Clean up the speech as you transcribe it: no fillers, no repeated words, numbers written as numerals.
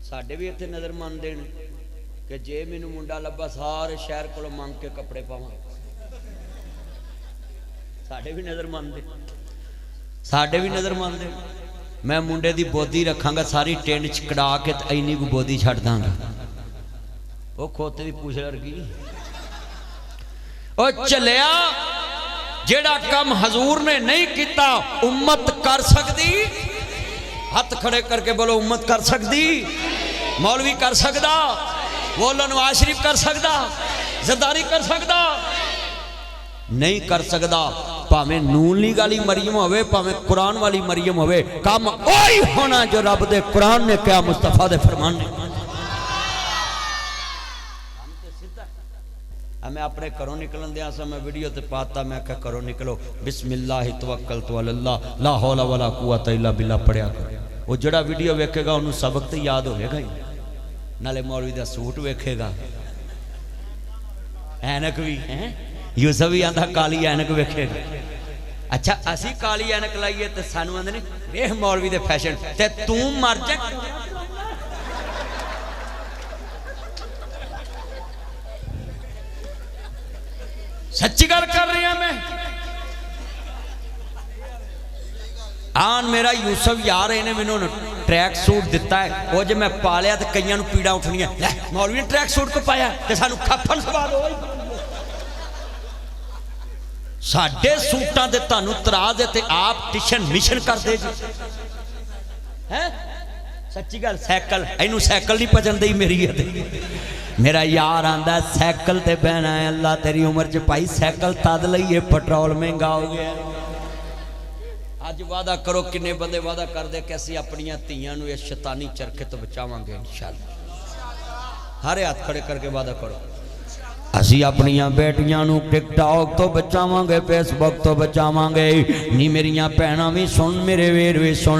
साडे भी इत्थे नज़र मन देन कि जे मैनू मुंडा लब्भा सारे शहर को मंग के कपड़े पावां। साडे भी नज़र मन दे, साडे भी नज़र मन दे। मैं मुंडे दी बोदी रखांगा सारी टेंड च कड़ा के इन्नी को बोदी छड्ड दांगा। वो खोते दी पूछ वर्गी ओ चलिया जेड़ा काम हजूर ने नहीं किया उम्मत कर सकती। हाथ खड़े करके बोलो उम्मत कर सकती। मौलवी कर सकता, बोलो नवाज शरीफ कर सकता, जरदारी कर सकता, नहीं कर सकता। भावें नून लीग वाली मरियम होवे, भावें कुरान वाली मरियम होवे, काम ओही होना जो रब दे कुरान ने कहा, मुस्तफा दे फरमान ने। मैं अपने घरों निकलन दिया सा, मैं वीडियो ते पाता, मैं क्या घरों निकलो बिस्मिल्लाह तवक्कलतु अलल्लाह ला हौला वला कुव्वता इल्ला बिल्लाह पढ़िया कर। वो जड़ा वीडियो वेखेगा उन्होंने सबक तो याद होगा ही, नाले मौलवी का सूट वेखेगा, ऐनक भी है यूसफ भी आंदा काली ऐनक वेखेगा। अच्छा असी काली ऐनक लाइए तो सानू आंदे ने वेख मौलवी दे फैशन ते तू मर जा। सच्ची गल कर रही हूं मैं। आन मेरा यूसुफ यार इन्हें मैनू ट्रैक सूट दिता है, वो जो मैं पा लिया तो कईयां नू पीड़ा उठनियां, मौलवी ने ट्रैक सूट को पाया तो सानू खफन सवा दो। साडे सूटां ते तुहानू तराज है ते आप टिशन मिशन कर दे जी हैं। सच्ची गल सैकल इनू सैकल नहीं पचन दी मेरी है। मेरा यार आंदा सैकल ते बहना है, अल्लाह तेरी उम्र च भाई सैकल तद लईए पेट्रोल महंगा हो गया। अज वादा करो किन्ने बंदे वादा कर दे कि असीं अपनियां धीआं नूं इस शैतानी चरखे तो बचावांगे इंशाअल्लाह। हरे हाथ खड़े करके वादा करो असीं अपनियां बेटियां नूं टिकटॉक तो बचावांगे, फेसबुक तो बचावांगे। नी मेरियां भैणां भी सुन, मेरे वीर भी सुन।